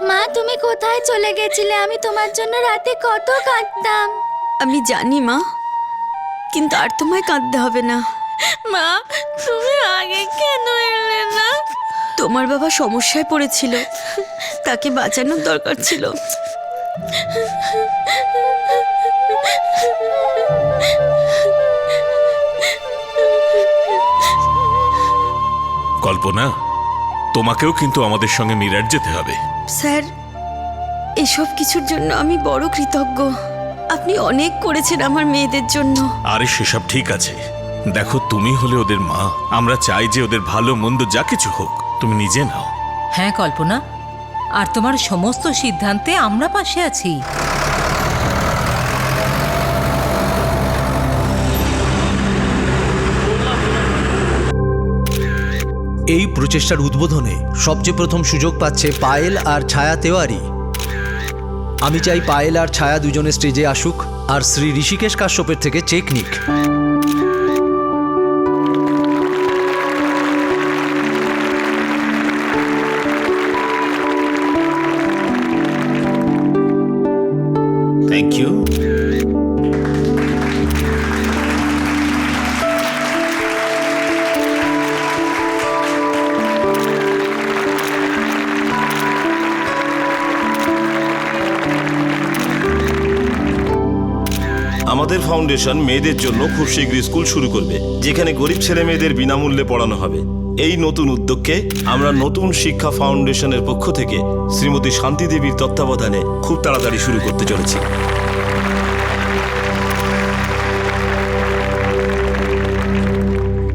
মা, তুমি কোথায় চলে গেছিলে? আমি তোমার জন্য রাতে কত কাঁদতাম। আমি জানি মা, কিন্তু আর তোমায় কাঁদতে হবে না। মা, তুমি আগে কেন এলে না? তোমার বাবা সমস্যায় পড়েছিল, তাকে বাঁচানোর দরকার ছিল। কল্পনা, তোমাকেও কিন্তু আমাদের সঙ্গে মিরাট যেতে হবে। স্যার, এসব কিছুর জন্য আমি বড় কৃতজ্ঞ। আপনি অনেক করেছেন আমার মেয়েদের জন্য। আরে সেসব ঠিক আছে, দেখো তুমি হলে ওদের মা, আমরা চাই যে ওদের ভালো মন্দ যা কিছু হোক তুমি নিজে নাও। হ্যাঁ কল্পনা, আর তোমার সমস্ত সিদ্ধান্তে আমরা পাশে আছি। এই প্রচেষ্টার উদ্বোধনে সবচেয়ে প্রথম সুযোগ পাচ্ছে পায়েল আর ছায়া তেওয়ারি। আমি চাই পায়েল আর ছায়া দুজনে স্টেজে আসুক আর শ্রী ঋষিকেশ কাশ্যপের থেকে চেক নিক। Thank you. আমাদের ফাউন্ডেশন মেয়েদের জন্য খুব শীঘ্রই স্কুল শুরু করবে, যেখানে গরিব ছেলে মেয়েদের বিনামূল্যে পড়ানো হবে। এই নতুন উদ্যোগকে আমরা নতুন শিক্ষা ফাউন্ডেশনের পক্ষ থেকে শ্রীমতী শান্তি দেবীর তত্ত্বাবধানে খুব তাড়াতাড়ি শুরু করতে চলেছি।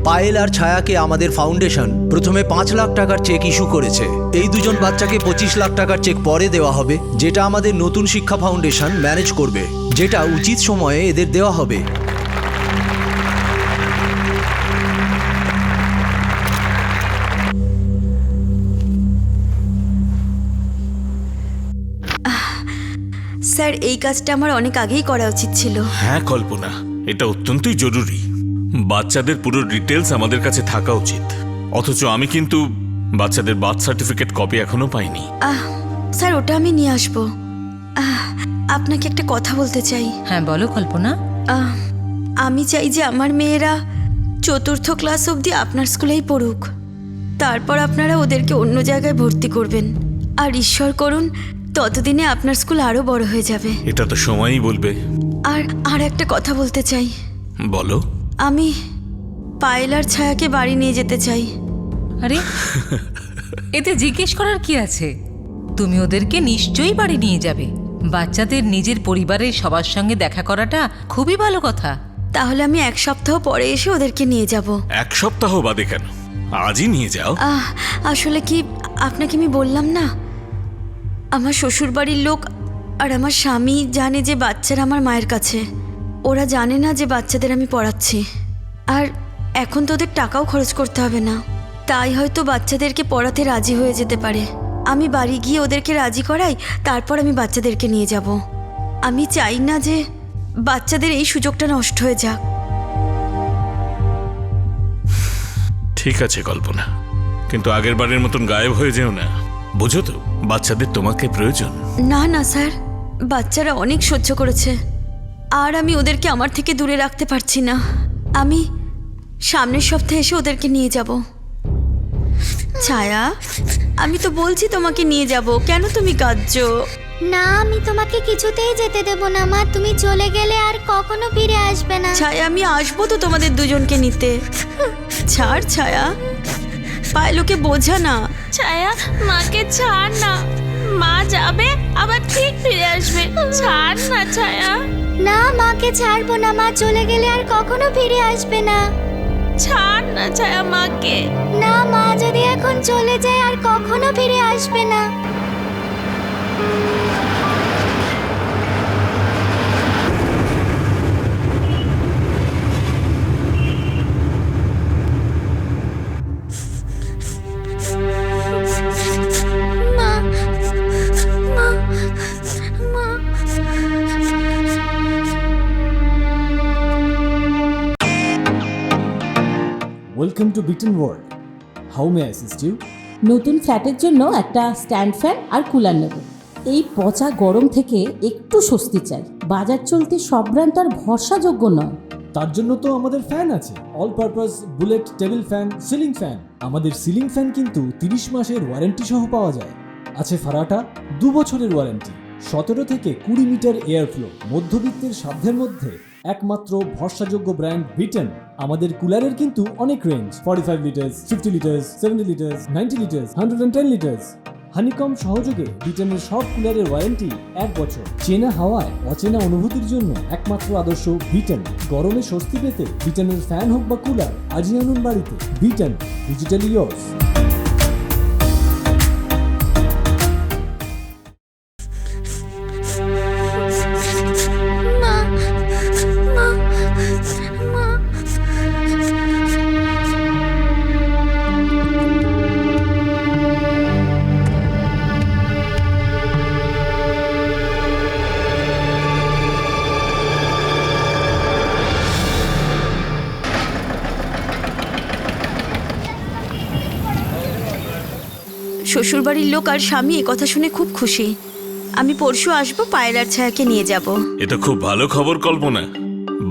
পায়েল আর ছায়াকে আমাদের ফাউন্ডেশন প্রথমে 5 লাখ টাকার চেক ইস্যু করেছে। এই দুজন বাচ্চাকে 25 লাখ টাকার চেক পরে দেওয়া হবে, যেটা আমাদের নতুন শিক্ষা ফাউন্ডেশন ম্যানেজ করবে, যেটা উচিত সময়ে এদের দেওয়া হবে। স্যার, এই কাজটা আমার অনেক আগেই করা উচিত ছিল। হ্যাঁ কল্পনা, এটা অত্যন্তই জরুরি। বাচ্চাদের পুরো ডিটেলস আমাদের কাছে থাকা উচিত। অথচ আমি কিন্তু বাচ্চাদের বার্থ সার্টিফিকেট কপি এখনো পাইনি। স্যার, ওটা আমি নিয়ে আসবো। আপনাকে একটা কথা বলতে চাই। হ্যাঁ বলো কল্পনা। আমি চাই যে আমার মেয়েরা 4th ক্লাস অবধি আপনার স্কুলেই পড়ুক। তারপর আপনারা ওদেরকে অন্য জায়গায় ভর্তি করবেন। আর ঈশ্বর করুন ততদিনে আপনার স্কুল আরও বড় হয়ে যাবে। এটা তো সময়ই বলবে। আর একটা কথা বলতে চাই। বলো। আমি পায়েল আর ছায়াকে বাড়ি নিয়ে যেতে চাই। আরে এতে জিজ্ঞেস করার কি আছে? তুমি ওদেরকে নিশ্চয়ই বাড়ি নিয়ে যাবে। বাচ্চাদের নিজের পরিবারের সবার সঙ্গে দেখা করাটা খুবই ভালো কথা। তাহলে আমি 1 সপ্তাহ পরে এসে ওদেরকে নিয়ে যাব। 1 সপ্তাহ বাদে কেন? আজই নিয়ে যাও। আসলে কি আপনাকে আমি বললাম না, আমার শ্বশুর বাড়ির লোক আর আমার স্বামী জানে যে বাচ্চারা আমার মায়ের কাছে। ওরা জানে না যে বাচ্চাদের আমি পড়াচ্ছি। আর এখন তো ওদের টাকাও খরচ করতে হবে না, তাই হয়তো বাচ্চাদেরকে পড়াতে রাজি হয়ে যেতে পারে। আমি বাড়ি গিয়ে ওদেরকে রাজি করাই, তারপর আমি বাচ্চাদেরকে নিয়ে যাব। আমি চাই না যে বাচ্চাদের এই সুযোগটা নষ্ট হয়ে যাক। ঠিক আছে কল্পনা, কিন্তু আগের বারের মতন গায়েব হয়ে যেও না, বুঝো তো? বাচ্চাদের তোমাকে প্রয়োজন। না না স্যার, বাচ্চারা অনেক সহ্য করেছে, আর আমি ওদেরকে আমার থেকে দূরে রাখতে পারছি না। আমি সামনের সপ্তাহে এসে ওদেরকে নিয়ে যাব। ছায়া, আমি তো বলছি তোমাকে নিয়ে যাব, কেন তুমি কাঁদছো? না, আমি তোমাকে কিছুতেই যেতে দেব না মা। তুমি চলে গেলে আর কখনো ফিরে আসবে না। ছায়া, আমি আসবো তো তোমাদের দুজনকে নিতে। ছাড় ছায়া, পায়েলকে বোঝা না। ছায়া, মাকে ছাড় না। মা যাবে আবার ঠিক ফিরে আসবে। ছাড় না ছায়া। না, মাকে ছাড়বো না। মা চলে গেলে আর কখনো ফিরে আসবে না। ছাড় না ছায়া মাকে। না, মা যদি এখন চলে যায় আর কখনো ফিরে আসবে না। মা, মা, মা। Welcome to Beaton world. How may I assist you? নতুন ফ্ল্যাটের জন্য একটা স্ট্যান্ড ফ্যান আর কুলার নেব। এই পচা গরম থেকে একটু স্বস্তি চাই। বাজার চলতে সব ব্র্যান্ড আর ভরসাযোগ্য নয়। তার জন্য তো আমাদের ফ্যান আছে, all purpose bullet table fan, ceiling fan. আমাদের সিলিং ফ্যান কিন্তু 30 মাসের ওয়ারেন্টি সহ পাওয়া যায়। আছে ফারাটা 2 বছরের ওয়ারেন্টি, 17 থেকে 20 মিটার এয়ার ফ্লো। মধ্যবিত্তের সাধ্যের মধ্যে একমাত্র ভরসাযোগ্য ব্র্যান্ড বিটন। আমাদের কুলারের কিন্তু অনেক range, 45 litres, 50 litres, 70 litres, 90 litres, 110 litres. Honeycomb সহযোগে বিটনের সব কুলারের ওয়ারেন্টি 1 বছর। চেনা হাওয়ায় অচেনা অনুভূতির জন্য একমাত্র আদর্শ বিটন। গরমে স্বস্তি পেতে বিটনের ফ্যান হোক বা কুলার, আজই আনুন বাড়িতে। Vuitton, digitally years. মা, মা, মা। শ্বশুরবাড়ির লোক আর স্বামী এ কথা শুনে খুব খুশি। আমি পরশু আসবো, পায়েল আর ছায়াকে নিয়ে যাব। এটা খুব ভালো খবর কল্পনা।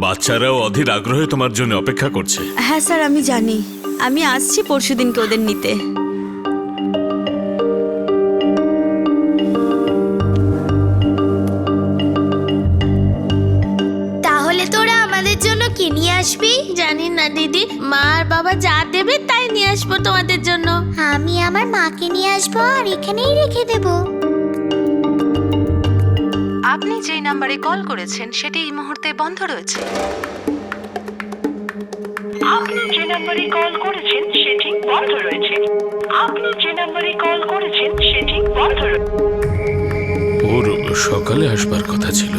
বাচ্চারাও অধীর আগ্রহে তোমার জন্য অপেক্ষা করছে। হ্যাঁ স্যার, আমি জানি। আমি আসছি পরশু দিনকে ওদের নিতে। তাহলে তোরা আমাদের জন্য কি নিয়ে আসবি? জানি না দিদি, মা আর বাবা যা দেবে তাই নিয়ে আসবো তোমাদের জন্য। আমি আমার মাকে নিয়ে আসবো আর এখানেই রেখে দেবো। আপনি যে নাম্বারে কল করেছেন সেটি এই মুহূর্তে বন্ধ রয়েছে। আপনি যে নাম্বারে কল করেছেন সেটি বন্ধ রয়েছে। আপনি যে নাম্বারে কল করেছেন সেটি বন্ধ রয়েছে। ওর সকালে আসবার কথা ছিল।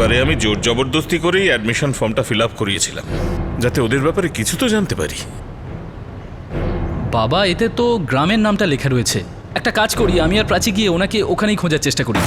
এবারে আমি জোর জবরদস্তি করেই অ্যাডমিশন ফর্মটা ফিল আপ করিয়েছিলাম, যাতে ওদের ব্যাপারে কিছু তো জানতে পারি। বাবা, এতে তো গ্রামের নামটা লেখা রয়েছে। একটা কাজ করি, আমি আর প্রাচী গিয়ে ওনাকে ওখানেই খোঁজার চেষ্টা করি।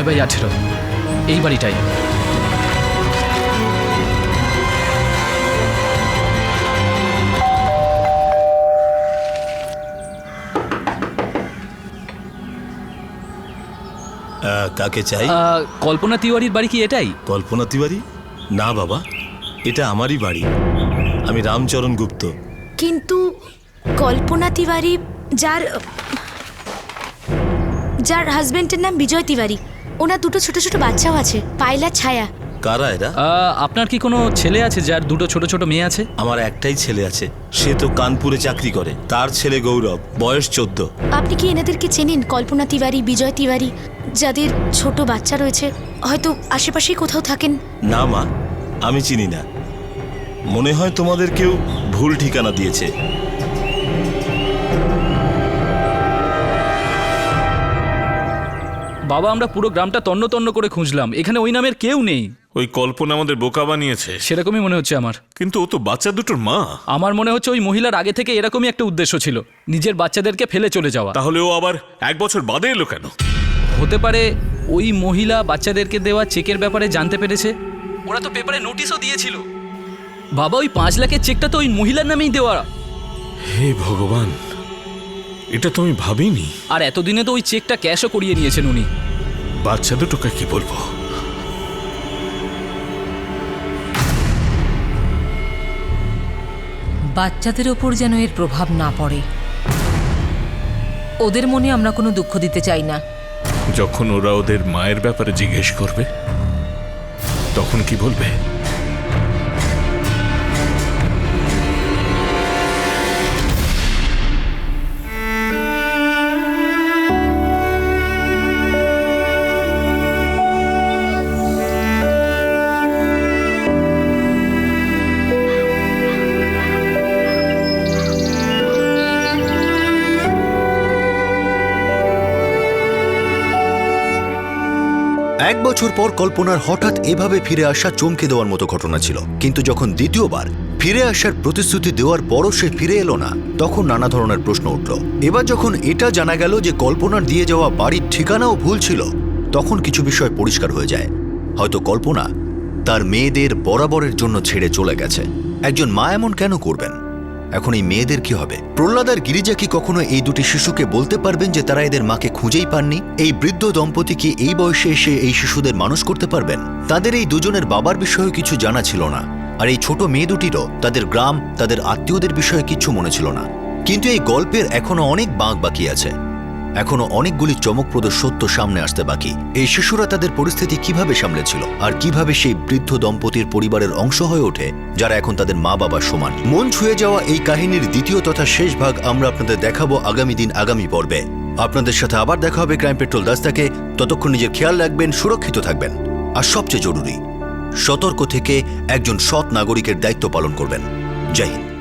বাই 18 এই বাড়িটাই। কাকে চাই? কল্পনা তিওয়ারির বাড়ি কি এটাই? কল্পনা তিওয়ারি? না বাবা, এটা আমারই বাড়ি। আমি রামচরণ গুপ্ত। কিন্তু কল্পনা তিওয়ারি, যার হাজবেন্ডের নাম বিজয় তিওয়ারি, ওনার দুটো ছোট ছোট বাচ্চাও আছে, পায়লা, ছায়া। কারা এরা? আপনার কি কোনো ছেলে আছে যার দুটো ছোট ছোট মেয়ে আছে? আমার একটাই ছেলে আছে, সে তো কানপুরে চাকরি করে। তার ছেলে গৌরব, বয়স 14। আপনি কি এনাদেরকে চেনেন? কল্পনা তিওয়ারি, বিজয় তিওয়ারি, যাদের ছোট বাচ্চা রয়েছে, হয়তো আশেপাশেই কোথাও থাকেন। না মা, আমি চিনি না। মনে হয় তোমাদের কেউ ভুল ঠিকানা দিয়েছে। বাবা, আমরা পুরো গ্রামটা তন্ন তন্ন করে খুঁজলাম, এখানে ওই নামের কেউ নেই। ওই কল্পনা আমাদের বোকা বানিয়েছে। সেরকমই মনে হচ্ছে আমার। কিন্তু ও তো বাচ্চা দুটোর মা। আমার মনে হচ্ছে ওই মহিলার আগে থেকে এরকমই একটা উদ্দেশ্য ছিল, নিজের বাচ্চাদেরকে ফেলে চলে যাওয়া। তাহলে ও আবার 1 বছর বাদে এলো কেন? হতে পারে ওই মহিলা বাচ্চাদেরকে দেওয়া চেকের ব্যাপারে জানতে পেরেছে। ওরা তো পেপারে নোটিশও দিয়েছিল। বাবা, ওই 5 লাখের চেকটা তো ওই মহিলার নামেই দেওয়া। হে ভগবান, এটা তো আমি ভাবিনি। আর এতদিনে তো ওই চেকটা ক্যাশও করিয়ে নিয়েছেন উনি। বাচ্চা দুটোকে কি বলবো? বাচ্চাদের ওপর যেন এর প্রভাব না পড়ে। ওদের মনে আমরা কোনো দুঃখ দিতে চাই না। যখন ওরা ওদের মায়ের ব্যাপারে জিজ্ঞেস করবে, তখন কি বলবে? এক বছর পর কল্পনার হঠাৎ এভাবে ফিরে আসা চমকে দেওয়ার মতো ঘটনা ছিল। কিন্তু যখন দ্বিতীয়বার ফিরে আসার প্রতিশ্রুতি দেওয়ার পরও সে ফিরে এলো না, তখন নানা ধরনের প্রশ্ন উঠল। এবার যখন এটা জানা গেল যে কল্পনার দিয়ে যাওয়া বাড়ির ঠিকানাও ভুল ছিল, তখন কিছু বিষয় পরিষ্কার হয়ে যায়। হয়তো কল্পনা তার মেয়েদের বরাবরের জন্য ছেড়ে চলে গেছে। একজন মা এমন কেন করবেন? এখন এই মেয়েদের কি হবে? প্রহ্লাদ আর গিরিজা কি কখনো এই দুটি শিশুকে বলতে পারবেন যে তারা এদের মাকে খুঁজেই পাননি? এই বৃদ্ধ দম্পতি কি এই বয়সে এসে এই শিশুদের মানুষ করতে পারবেন? তাদের এই দুজনের বাবার বিষয়ে কিছু জানা ছিল না, আর এই ছোট মেয়ে দুটিরও তাদের গ্রাম, তাদের আত্মীয়দের বিষয়ে কিছু মনে ছিল না। কিন্তু এই গল্পের এখনো অনেক বাঁক বাকি আছে, এখনো অনেকগুলি চমকপ্রদ সত্য সামনে আসতে বাকি। এই শিশুরা তাদের পরিস্থিতি কিভাবে সামলেছিল, আর কিভাবে সেই বৃদ্ধ দম্পতির পরিবারের অংশ হয়ে ওঠে যারা এখন তাদের মা বাবার সমান। মন ছুঁয়ে যাওয়া এই কাহিনীর দ্বিতীয় তথা শেষ ভাগ আমরা আপনাদের দেখাবো আগামী দিন, আগামী পর্বে। আপনাদের সাথে আবার দেখা হবে ক্রাইম পেট্রোল 10 থেকে। ততক্ষণ নিজের খেয়াল রাখবেন, সুরক্ষিত থাকবেন, আর সবচেয়ে জরুরি, সতর্ক থেকে একজন সৎ নাগরিকের দায়িত্ব পালন করবেন। জয় হিন্দ।